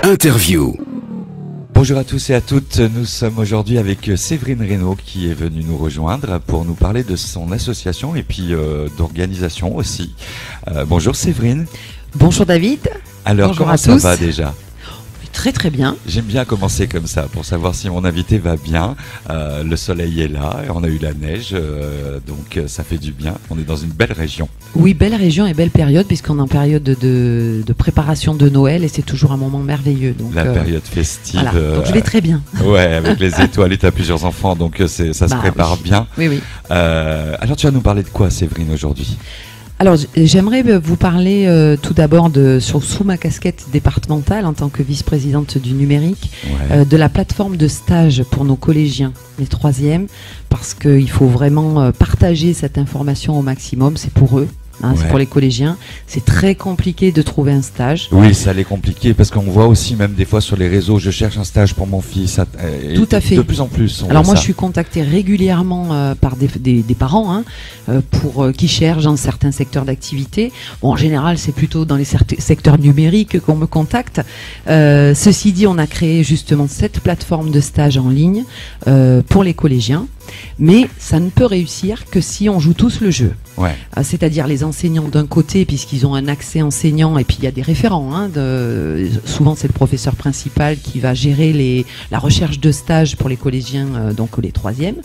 Interview. Bonjour à tous et à toutes, nous sommes aujourd'hui avec Séverine Reynaud qui est venue nous rejoindre pour nous parler de son association et puis d'organisation aussi. Bonjour Séverine. Bonjour David. Alors bonjour comment ça va déjà ? Très très bien. J'aime bien commencer comme ça pour savoir si mon invité va bien. Le soleil est là, on a eu la neige, donc ça fait du bien. On est dans une belle région. Oui, belle région et belle période puisqu'on est en période de préparation de Noël et c'est toujours un moment merveilleux. Donc, la période festive. Voilà, donc je vais très bien. Ouais, avec les étoiles et tu as plusieurs enfants, donc ça se prépare bien. Oui. Alors tu vas nous parler de quoi Séverine aujourd'hui ? Alors, j'aimerais vous parler tout d'abord sous ma casquette départementale en tant que vice-présidente du numérique, de la plateforme de stage pour nos collégiens, les troisièmes, parce qu'il faut vraiment partager cette information au maximum, c'est pour eux. C'est pour les collégiens. C'est très compliqué de trouver un stage. Oui, ça l'est compliqué parce qu'on voit aussi même des fois sur les réseaux, je cherche un stage pour mon fils. Tout à fait. De plus en plus. Alors moi, je suis contactée régulièrement par des parents qui cherchent dans certains secteurs d'activité. Bon, en général, c'est plutôt dans les secteurs numériques qu'on me contacte. Ceci dit, on a créé justement cette plateforme de stage en ligne pour les collégiens. Mais ça ne peut réussir que si on joue tous le jeu. C'est-à-dire les enseignants d'un côté, puisqu'ils ont un accès enseignant, et puis il y a des référents. Souvent, c'est le professeur principal qui va gérer la recherche de stage pour les collégiens, donc les troisièmes.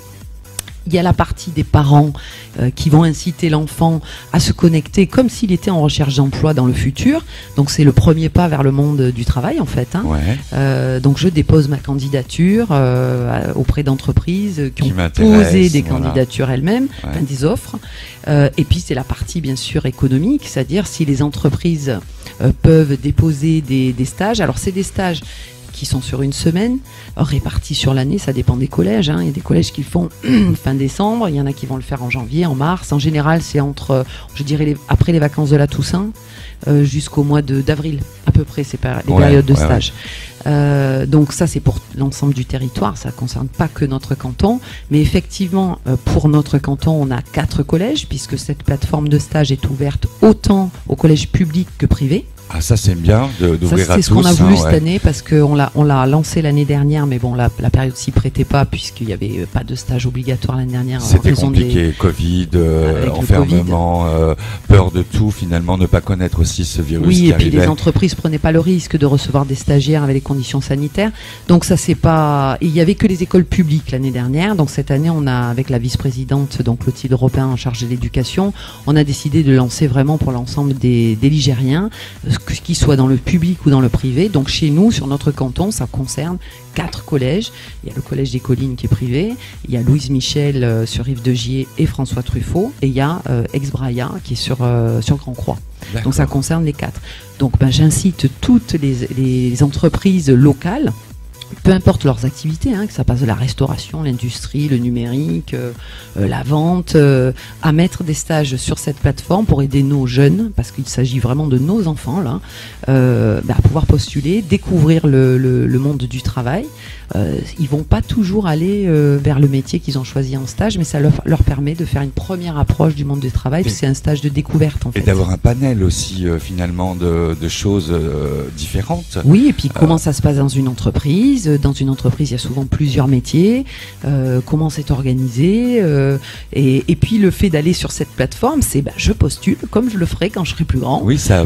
Il y a la partie des parents qui vont inciter l'enfant à se connecter comme s'il était en recherche d'emploi dans le futur. Donc c'est le premier pas vers le monde du travail en fait. Donc je dépose ma candidature auprès d'entreprises qui ont posé des candidatures elles-mêmes, des offres. Et puis c'est la partie bien sûr économique, c'est-à-dire si les entreprises peuvent déposer des stages. Alors c'est des stages qui sont sur une semaine, répartis sur l'année, ça dépend des collèges. Il y a des collèges qui le font fin décembre, il y en a qui vont le faire en janvier, en mars. En général, c'est entre, je dirais, après les vacances de la Toussaint jusqu'au mois d'avril, à peu près, c'est les périodes de stage. Donc ça, c'est pour l'ensemble du territoire, ça ne concerne pas que notre canton. Mais effectivement, pour notre canton, on a 4 collèges, puisque cette plateforme de stage est ouverte autant aux collèges publics que privés. Ah, ça c'est bien d'ouvrir à tous. C'est ce qu'on a voulu cette année parce qu'on l'a lancé l'année dernière, mais bon, la période s'y prêtait pas puisqu'il n'y avait pas de stage obligatoire l'année dernière. C'était compliqué, Covid, enfermement, peur de tout finalement, ne pas connaître aussi ce virus qui arrivait. Oui, et puis les entreprises prenaient pas le risque de recevoir des stagiaires avec les conditions sanitaires. Donc ça c'est pas. Il y avait que les écoles publiques l'année dernière. Donc cette année, on a avec la vice-présidente, donc Clotilde Robin en charge de l'éducation, on a décidé de lancer vraiment pour l'ensemble des Ligériens, qu'ils soient dans le public ou dans le privé. Donc chez nous, sur notre canton, ça concerne 4 collèges. Il y a le collège des Collines qui est privé, il y a Louise Michel sur Rive-de-Gier et François Truffaut, et il y a Ex-Braya qui est sur Grand-Croix. Donc ça concerne les 4. Donc j'incite toutes les entreprises locales, peu importe leurs activités, que ça passe de la restauration, l'industrie, le numérique, la vente, à mettre des stages sur cette plateforme pour aider nos jeunes, parce qu'il s'agit vraiment de nos enfants là, à pouvoir postuler, découvrir le monde du travail. Ils vont pas toujours aller vers le métier qu'ils ont choisi en stage, mais ça leur permet de faire une première approche du monde du travail. C'est un stage de découverte en fait. Et d'avoir un panel aussi finalement de choses différentes. Oui, et puis comment ça se passe dans une entreprise. Dans une entreprise, il y a souvent plusieurs métiers. Comment c'est organisé. Et puis le fait d'aller sur cette plateforme, c'est je postule comme je le ferai quand je serai plus grand. Oui, ça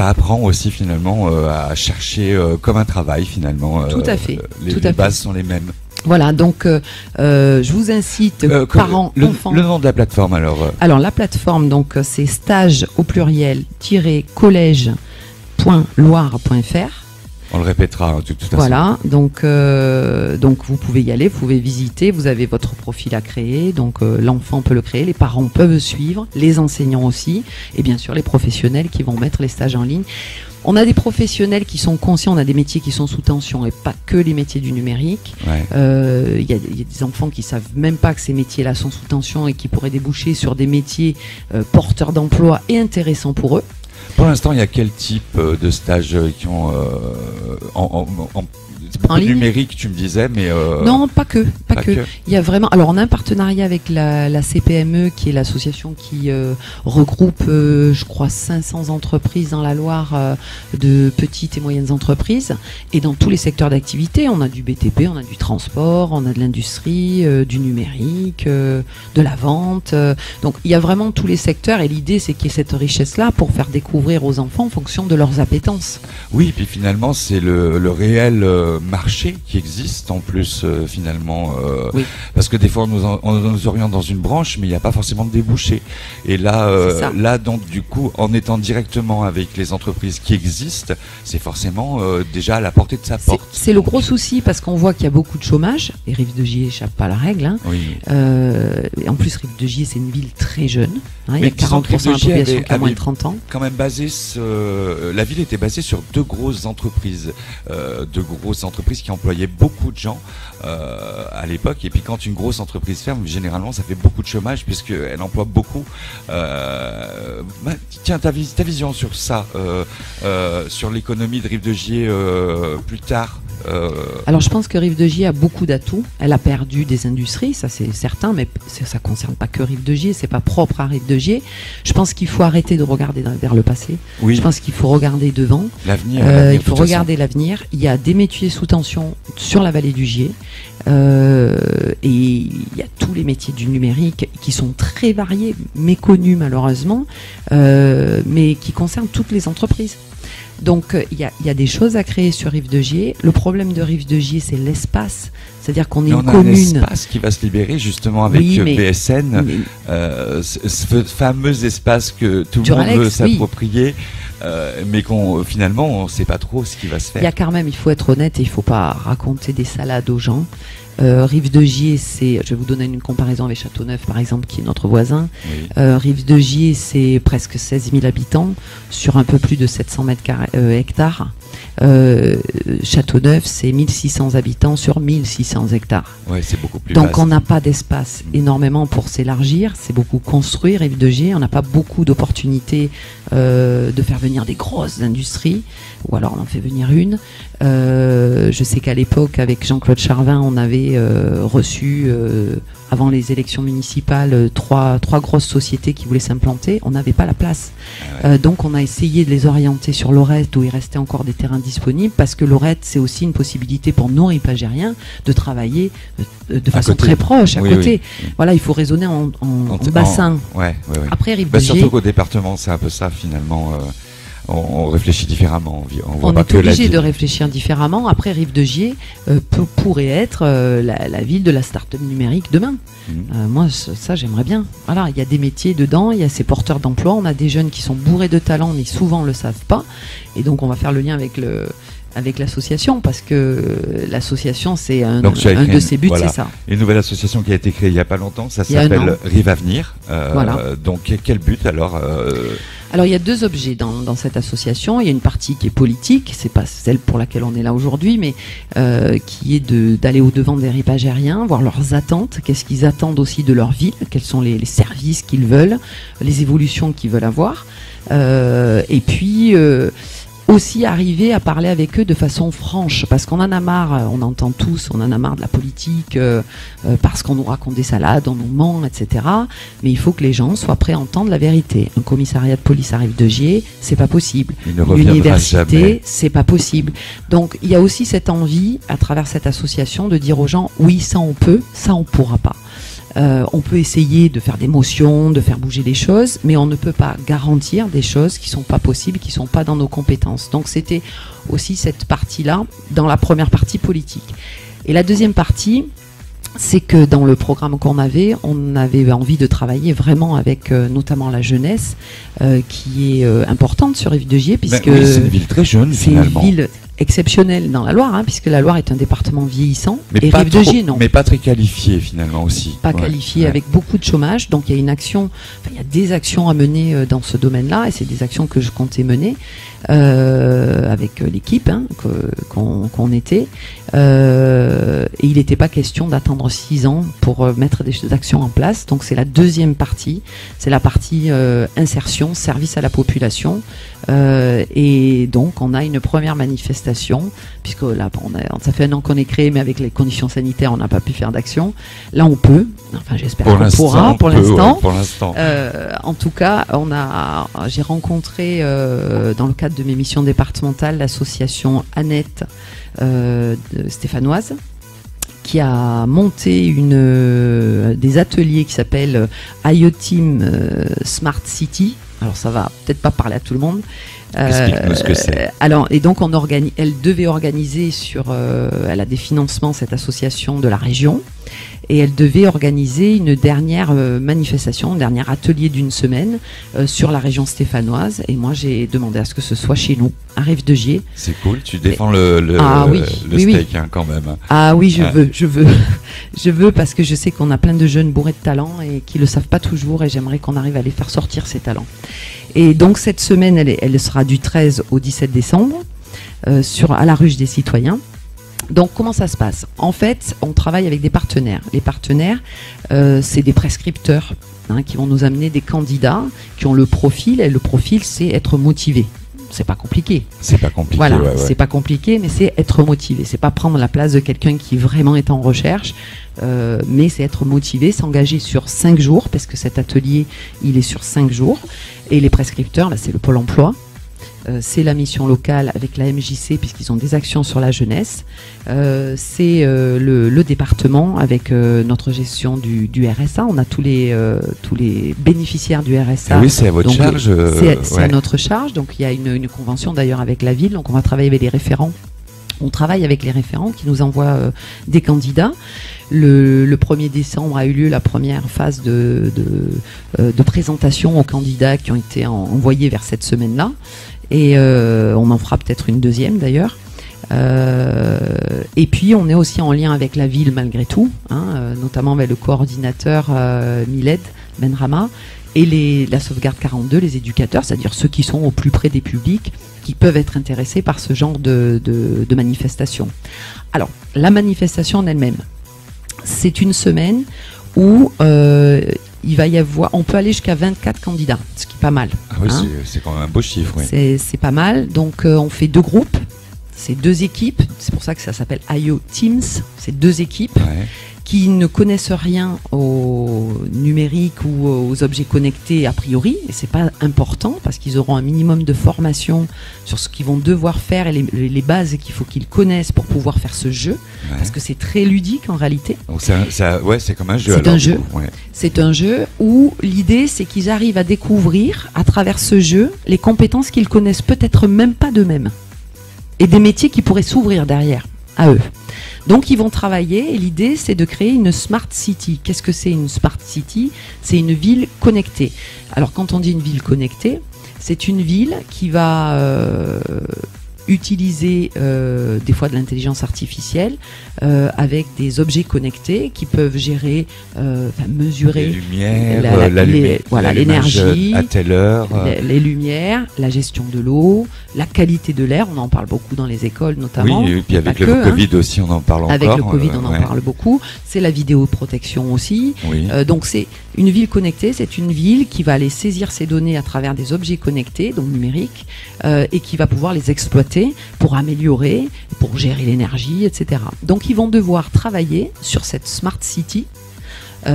apprend aussi finalement à chercher comme un travail finalement. Tout à fait. Les bases sont les mêmes. Voilà, donc je vous incite, parents, enfants. Le nom de la plateforme alors Alors la plateforme, donc c'est stage au pluriel collège.loire.fr. On le répétera de toute façon. Voilà, donc vous pouvez y aller, vous pouvez visiter, vous avez votre profil à créer, donc l'enfant peut le créer, les parents peuvent suivre, les enseignants aussi, et bien sûr les professionnels qui vont mettre les stages en ligne. On a des professionnels qui sont conscients, on a des métiers qui sont sous tension et pas que les métiers du numérique. Il y a des enfants qui savent même pas que ces métiers-là sont sous tension et qui pourraient déboucher sur des métiers porteurs d'emploi et intéressants pour eux. Pour l'instant, il y a quel type de stages qui ont beaucoup de numérique, tu me disais, mais... Non, pas que. Il y a vraiment... Alors, on a un partenariat avec la CPME, qui est l'association qui regroupe, je crois, 500 entreprises dans la Loire, de petites et moyennes entreprises. Et dans tous les secteurs d'activité, on a du BTP, on a du transport, on a de l'industrie, du numérique, de la vente. Donc, il y a vraiment tous les secteurs. Et l'idée, c'est qu'il y ait cette richesse-là pour faire découvrir aux enfants en fonction de leurs appétences. Oui, et puis finalement, c'est le réel marché qui existe en plus, finalement. Oui. Parce que des fois, on nous oriente dans une branche, mais il n'y a pas forcément de débouché. Et là, donc, du coup, en étant directement avec les entreprises qui existent, c'est forcément déjà à la portée de sa porte. C'est le gros souci, parce qu'on voit qu'il y a beaucoup de chômage, et Rive-de-Gier n'échappe pas à la règle. Hein. Oui. En plus, Rive-de-Gier, c'est une ville très jeune. Hein, il y a 40% de la population qui a moins de 30 ans. Quand même la ville était basée sur deux grosses entreprises qui employaient beaucoup de gens à l'époque. Et puis quand une grosse entreprise ferme, généralement ça fait beaucoup de chômage puisqu'elle emploie beaucoup. Tiens, ta vision sur ça, sur l'économie de Rive-de-Gier plus tard. Alors je pense que Rive-de-Gier a beaucoup d'atouts. Elle a perdu des industries, ça c'est certain, mais ça concerne pas que Rive-de-Gier, c'est pas propre à Rive-de-Gier. Je pense qu'il faut arrêter de regarder vers le passé. Oui. Je pense qu'il faut regarder devant. L'avenir. Il faut regarder l'avenir. Il y a des métiers sous tension sur la vallée du Gier. Et il y a tous les métiers du numérique qui sont très variés, méconnus malheureusement, mais qui concernent toutes les entreprises. Donc il y a des choses à créer sur Rive-de-Gier. Le problème de Rive-de-Gier, c'est l'espace. C'est-à-dire qu'on est une commune. On a un espace qui va se libérer justement avec BSN, ce fameux espace que tout le monde veut s'approprier. Mais finalement, on ne sait pas trop ce qui va se faire. Il y a quand même, il faut être honnête et il ne faut pas raconter des salades aux gens. Rive-de-Gier, je vais vous donner une comparaison avec Châteauneuf, par exemple, qui est notre voisin. Oui. Rive-de-Gier, c'est presque 16 000 habitants sur un peu plus de 700 hectares. Châteauneuf, c'est 1600 habitants sur 1600 hectares. Ouais, c'est beaucoup plus Donc vaste. On n'a pas d'espace énormément pour s'élargir, c'est beaucoup construire Rive-de-Gier, on n'a pas beaucoup d'opportunités de faire venir des grosses industries, ou alors on en fait venir une. Je sais qu'à l'époque, avec Jean-Claude Charvin, on avait reçu, avant les élections municipales, trois grosses sociétés qui voulaient s'implanter. On n'avait pas la place. Donc on a essayé de les orienter sur Lorette, où il restait encore des terrains disponibles, parce que Lorette, c'est aussi une possibilité pour nos ripagériens de travailler de façon très proche, à côté. Oui. Voilà, il faut raisonner en bassin. Après, Rive-de-Gier... surtout qu'au département, c'est un peu ça, finalement... On réfléchit différemment. On est obligé de réfléchir différemment. Après, Rive-de-Gier pourrait être la ville de la start-up numérique demain. Moi, ça, j'aimerais bien. Voilà, il y a des métiers dedans, il y a ces porteurs d'emploi, on a des jeunes qui sont bourrés de talent, mais souvent ne le savent pas. Et donc, on va faire le lien avec l'association, parce que l'association, c'est un de ses buts, c'est ça. Une nouvelle association qui a été créée il n'y a pas longtemps, ça s'appelle Rive Avenir. Donc, quel but alors Alors il y a deux objets dans cette association. Il y a une partie qui est politique, c'est pas celle pour laquelle on est là aujourd'hui, mais qui est d'aller au-devant des ripagériens, voir leurs attentes, qu'est-ce qu'ils attendent aussi de leur ville, quels sont les services qu'ils veulent, les évolutions qu'ils veulent avoir. Et puis... aussi arriver à parler avec eux de façon franche, parce qu'on en a marre, on entend tous, on en a marre de la politique, parce qu'on nous raconte des salades, on nous ment, etc. Mais il faut que les gens soient prêts à entendre la vérité. Un commissariat de police à Rive-de-Gier, c'est pas possible. L'université, c'est pas possible. Donc il y a aussi cette envie, à travers cette association, de dire aux gens, oui, ça on peut, ça on pourra pas. On peut essayer de faire des motions, de faire bouger les choses, mais on ne peut pas garantir des choses qui sont pas possibles, qui sont pas dans nos compétences. Donc c'était aussi cette partie-là, dans la première partie politique. Et la deuxième partie, c'est que dans le programme qu'on avait, on avait envie de travailler vraiment avec notamment la jeunesse, qui est importante sur Rive-de-Gier, puisque oui, c'est une ville très jeune finalement. C'est une ville exceptionnelle dans la Loire, puisque la Loire est un département vieillissant, et Rive-de-Gier non. Mais pas très qualifié finalement aussi. Pas qualifié, avec beaucoup de chômage. Donc il y a il y a des actions à mener dans ce domaine-là, et c'est des actions que je comptais mener avec l'équipe qu'on était. Et il n'était pas question d'attendre 6 ans pour mettre des actions en place. Donc c'est la deuxième partie, c'est la partie insertion, service à la population. Et donc on a une première manifestation manifestation, puisque là, ça fait un an qu'on est créé, mais avec les conditions sanitaires, on n'a pas pu faire d'action. Là, on peut. Enfin, j'espère qu'on pourra pour l'instant. Ouais, pour l'instant. En tout cas, j'ai rencontré, dans le cadre de mes missions départementales, l'association Annette stéphanoise, qui a monté des ateliers qui s'appellent IoTeam Smart City. Alors ça va peut-être pas parler à tout le monde. Explique-nous ce que c'est. Et donc elle devait organiser elle a des financements, cette association de la région, et elle devait organiser une dernière manifestation, un dernier atelier d'une semaine sur la région stéphanoise. Et moi j'ai demandé à ce que ce soit chez nous, à Rive-de-Gier. C'est cool, tu défends le steak hein, quand même. Ah oui, je veux parce que je sais qu'on a plein de jeunes bourrés de talent et qui le savent pas toujours, et j'aimerais qu'on arrive à les faire sortir ces talents. Et donc cette semaine, elle sera du 13 au 17 décembre à la Ruche des Citoyens. Donc comment ça se passe? En fait, on travaille avec des partenaires. Les partenaires, c'est des prescripteurs qui vont nous amener des candidats qui ont le profil, et le profil, c'est être motivé. C'est pas compliqué. C'est pas compliqué. Voilà, c'est pas compliqué, mais c'est être motivé. C'est pas prendre la place de quelqu'un qui vraiment est en recherche, mais c'est être motivé, s'engager sur 5 jours, parce que cet atelier, il est sur 5 jours. Et les prescripteurs, là, c'est le Pôle emploi. C'est la mission locale avec la MJC, puisqu'ils ont des actions sur la jeunesse. C'est le département avec notre gestion du RSA. On a tous les bénéficiaires du RSA. Et oui, c'est à votre charge. C'est à notre charge. Donc il y a une convention d'ailleurs avec la ville. Donc on va travailler avec les référents. On travaille avec les référents qui nous envoient des candidats. Le 1er décembre a eu lieu la première phase de présentation aux candidats qui ont été envoyés vers cette semaine-là. Et on en fera peut-être une deuxième d'ailleurs. Et puis on est aussi en lien avec la ville malgré tout, notamment avec le coordinateur Miled Benrama et la sauvegarde 42, les éducateurs, c'est-à-dire ceux qui sont au plus près des publics, qui peuvent être intéressés par ce genre de manifestation. Alors, la manifestation en elle-même, c'est une semaine où il va y avoir, on peut aller jusqu'à 24 candidats, ce qui est pas mal. Ah oui, c'est quand même un beau chiffre. Oui. C'est pas mal. Donc on fait 2 groupes, c'est 2 équipes. C'est pour ça que ça s'appelle IoTeams. C'est 2 équipes qui ne connaissent rien au numérique ou aux objets connectés a priori. Et c'est pas important parce qu'ils auront un minimum de formation sur ce qu'ils vont devoir faire et les bases qu'il faut qu'ils connaissent pour pouvoir faire ce jeu. Parce que c'est très ludique en réalité. Donc c'est comme un jeu. C'est un jeu. C'est un jeu où l'idée c'est qu'ils arrivent à découvrir à travers ce jeu les compétences qu'ils connaissent peut-être même pas d'eux-mêmes. Et des métiers qui pourraient s'ouvrir derrière à eux. Donc ils vont travailler et l'idée c'est de créer une Smart City. Qu'est-ce que c'est une Smart City? C'est une ville connectée. Alors quand on dit une ville connectée, c'est une ville qui va utiliser des fois de l'intelligence artificielle avec des objets connectés qui peuvent gérer, mesurer les lumières, l'énergie, à telle heure, les lumières, la gestion de l'eau, la qualité de l'air. On en parle beaucoup dans les écoles notamment. Oui, et puis avec le Covid aussi, on en parle encore. Avec le Covid, on en parle beaucoup. C'est la vidéoprotection aussi. Oui. Donc c'est une ville connectée, c'est une ville qui va aller saisir ces données à travers des objets connectés, donc numériques, et qui va pouvoir les exploiter pour améliorer, pour gérer l'énergie, etc. Donc ils vont devoir travailler sur cette Smart City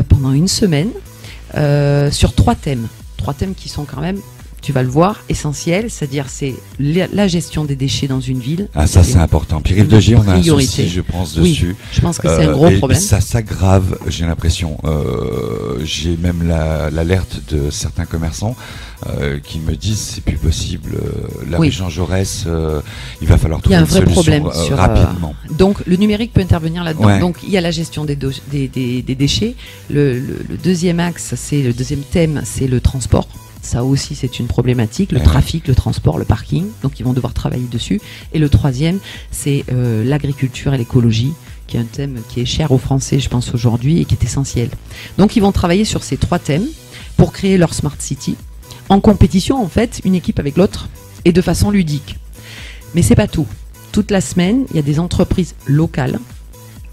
pendant une semaine sur 3 thèmes. 3 thèmes qui sont quand même, tu vas le voir, essentiels, c'est-à-dire c'est la gestion des déchets dans une ville. Ah ça c'est important. Puis Rive-de-Gier, on a un souci, je pense, dessus. Je pense que c'est un gros problème. Ça s'aggrave, j'ai l'impression. J'ai même l'alerte de certains commerçants qui me disent c'est plus possible. La rue Jean Jaurès, il va falloir trouver une solution problème rapidement. Donc le numérique peut intervenir là-dedans. Ouais. Donc il y a la gestion des déchets. Le deuxième axe, le deuxième thème, c'est le transport. Ça aussi, c'est une problématique, le trafic, le transport, le parking. Donc, ils vont devoir travailler dessus. Et le troisième, c'est l'agriculture et l'écologie, qui est un thème qui est cher aux Français, je pense, aujourd'hui, et qui est essentiel. Donc, ils vont travailler sur ces 3 thèmes pour créer leur Smart City, en compétition, en fait, une équipe avec l'autre, et de façon ludique. Mais c'est pas tout. Toute la semaine, il y a des entreprises locales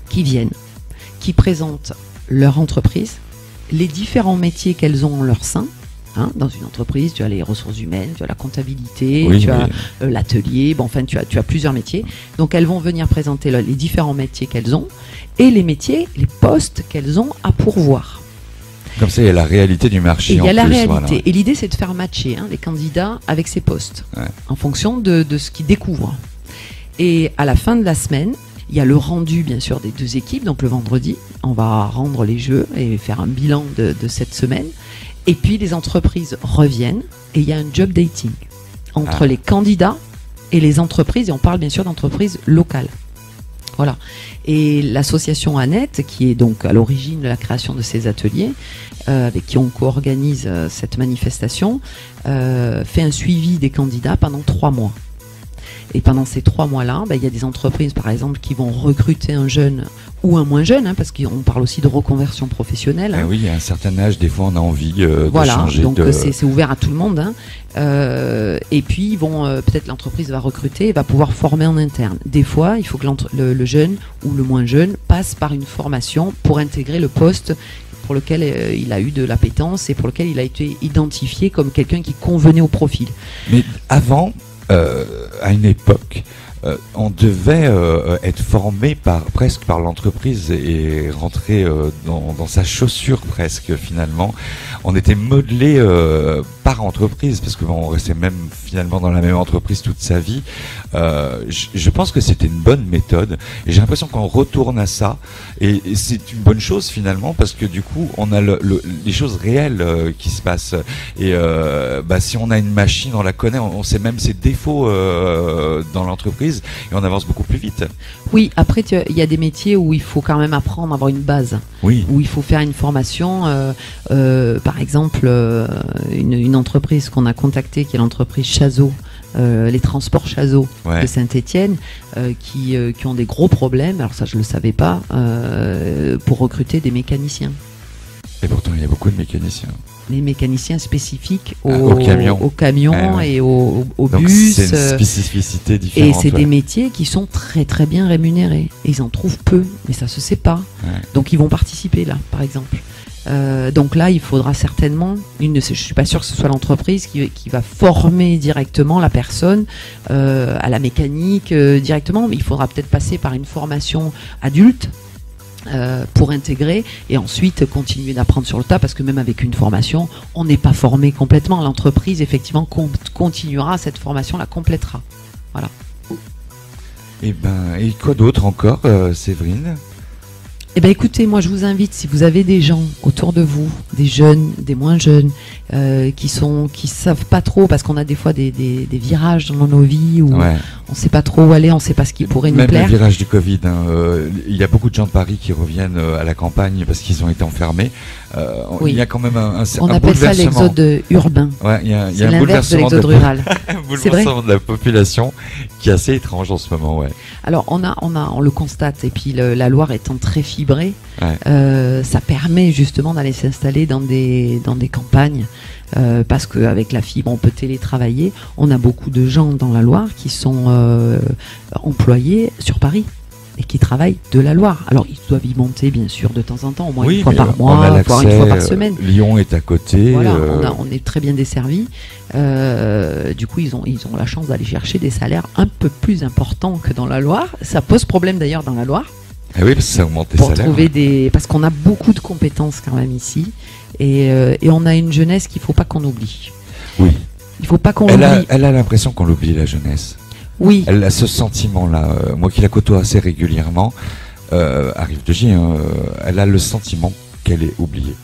qui viennent, qui présentent leur entreprise, les différents métiers qu'elles ont en leur sein, Dans une entreprise, tu as les ressources humaines, tu as la comptabilité, Oui, tu as mais l'atelier, tu as plusieurs métiers. Donc elles vont venir présenter les différents métiers qu'elles ont et les métiers, les postes qu'elles ont à pourvoir. comme ça, il y a la réalité du marché. Et il y a la plus, réalité. voilà. Et l'idée, c'est de faire matcher les candidats avec ces postes, Ouais. en fonction de ce qu'ils découvrent. Et à la fin de la semaine, il y a le rendu, bien sûr, des deux équipes. Donc le vendredi, on va rendre les jeux et faire un bilan de cette semaine. Et puis les entreprises reviennent et il y a un job dating entre les candidats et les entreprises. Et on parle bien sûr d'entreprises locales. Voilà. Et l'association Annette, qui est donc à l'origine de la création de ces ateliers, avec qui on co-organise cette manifestation, fait un suivi des candidats pendant 3 mois. Et pendant ces 3 mois-là, il y a des entreprises, par exemple, qui vont recruter un jeune ou un moins jeune, parce qu'on parle aussi de reconversion professionnelle. Oui, à un certain âge, des fois, on a envie de voilà, changer. Donc c'est ouvert à tout le monde. Et puis, ils vont peut-être l'entreprise va recruter et va pouvoir former en interne. Des fois, il faut que le jeune ou le moins jeune passe par une formation pour intégrer le poste pour lequel il a eu de l'appétence et pour lequel il a été identifié comme quelqu'un qui convenait au profil. Mais avant, à une époque, on devait être formé presque par l'entreprise et rentrer dans sa chaussure presque finalement. On était modelé par entreprise parce qu'on restait même finalement dans la même entreprise toute sa vie. Je pense que c'était une bonne méthode et j'ai l'impression qu'on retourne à ça et c'est une bonne chose finalement parce que du coup on a les choses réelles qui se passent et si on a une machine, on la connaît, on sait même ses défauts dans l'entreprise et on avance beaucoup plus vite. Oui, après il y a des métiers où il faut quand même apprendre à avoir une base, oui. Où il faut faire une formation. Par exemple, une entreprise qu'on a contactée, qui est l'entreprise Chazot, les transports Chazot de Saint-Étienne, qui ont des gros problèmes, alors ça je ne le savais pas, pour recruter des mécaniciens. Et pourtant il y a beaucoup de mécaniciens. Les mécaniciens spécifiques aux camions et aux donc bus. C'est une spécificité différente. Et c'est des métiers qui sont très très bien rémunérés. Et ils en trouvent peu, mais ça se sait pas. Ouais. Donc ils vont participer là, par exemple. Donc là, il faudra certainement, je suis pas sûr que ce soit l'entreprise qui va former directement la personne à la mécanique directement, mais il faudra peut-être passer par une formation adulte. Pour intégrer et ensuite continuer d'apprendre sur le tas, parce que même avec une formation, on n'est pas formé complètement. L'entreprise, effectivement, continuera cette formation, la complétera. Voilà. Et quoi d'autre encore, Séverine ? Eh bien, écoutez, moi, je vous invite, si vous avez des gens autour de vous, des jeunes, des moins jeunes, qui savent pas trop, parce qu'on a des fois des virages dans nos vies où on sait pas trop où aller, on sait pas ce qui pourrait nous plaire. Même le virage du Covid, il y a beaucoup de gens de Paris qui reviennent à la campagne parce qu'ils ont été enfermés. Il y a quand même on appelle ça l'exode urbain. Ouais, il y a un bouleversement de l'exode rural. Bouleversement de la population qui est assez étrange en ce moment. Ouais. Alors on le constate, et puis la Loire étant très fibrée, ça permet justement d'aller s'installer dans des campagnes. Parce qu'avec la fibre, on peut télétravailler. On a beaucoup de gens dans la Loire qui sont employés sur Paris et qui travaillent de la Loire. Alors, ils doivent y monter, bien sûr, de temps en temps, au moins une fois par mois, voire une fois par semaine. Lyon est à côté. Voilà, on est très bien desservis. Du coup, ils ont la chance d'aller chercher des salaires un peu plus importants que dans la Loire. Ça pose problème d'ailleurs dans la Loire. Ah oui, parce que ça augmente les pour salaires. Parce qu'on a beaucoup de compétences quand même ici. Et on a une jeunesse qu'il ne faut pas qu'on oublie. Oui. Il ne faut pas qu'on l'oublie. Elle a l'impression qu'on l'oublie, la jeunesse. Oui. Elle a ce sentiment-là. Moi qui la côtoie assez régulièrement, arrive de J, elle a le sentiment qu'elle est oubliée.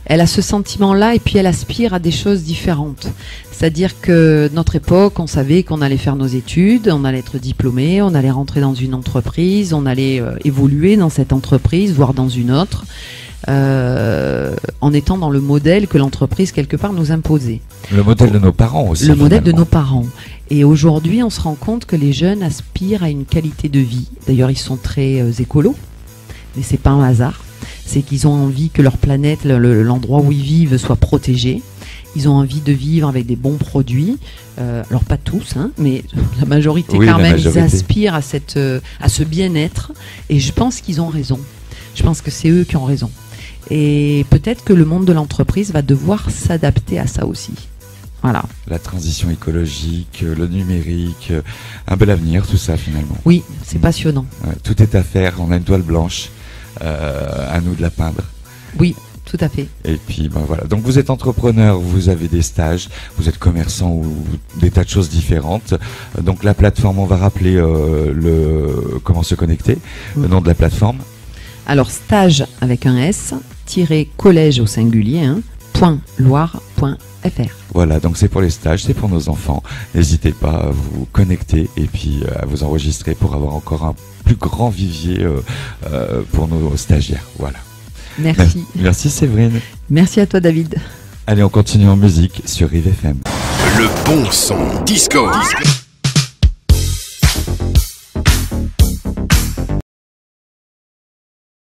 Elle a ce sentiment-là et puis elle aspire à des choses différentes. C'est-à-dire que notre époque, on savait qu'on allait faire nos études, on allait être diplômé, on allait rentrer dans une entreprise, on allait évoluer dans cette entreprise, voire dans une autre. En étant dans le modèle que l'entreprise quelque part nous imposait. Le modèle de nos parents aussi. Le modèle de nos parents. Et aujourd'hui, on se rend compte que les jeunes aspirent à une qualité de vie. D'ailleurs, ils sont très écolos, mais c'est pas un hasard. C'est qu'ils ont envie que leur planète, l'endroit où ils vivent, soit protégé. Ils ont envie de vivre avec des bons produits. Alors pas tous, mais la majorité ils aspirent à ce bien-être. Et je pense qu'ils ont raison. Je pense que c'est eux qui ont raison. et peut-être que le monde de l'entreprise va devoir s'adapter à ça aussi. Voilà. La transition écologique, le numérique, un bel avenir, tout ça finalement. Oui, c'est passionnant. Ouais, tout est à faire, on a une toile blanche, à nous de la peindre. Oui, tout à fait. Et puis voilà. Donc vous êtes entrepreneur, vous avez des stages, vous êtes commerçant ou des tas de choses différentes. Donc la plateforme, on va rappeler comment se connecter, le nom de la plateforme. Alors stage avec un S, collège au singulier, .loire.fr. Voilà, donc c'est pour les stages, c'est pour nos enfants. N'hésitez pas à vous connecter et puis à vous enregistrer pour avoir encore un plus grand vivier pour nos stagiaires. Voilà. Merci. Merci Séverine. Merci à toi David. Allez, on continue en musique sur Rive FM. Le bon son disco.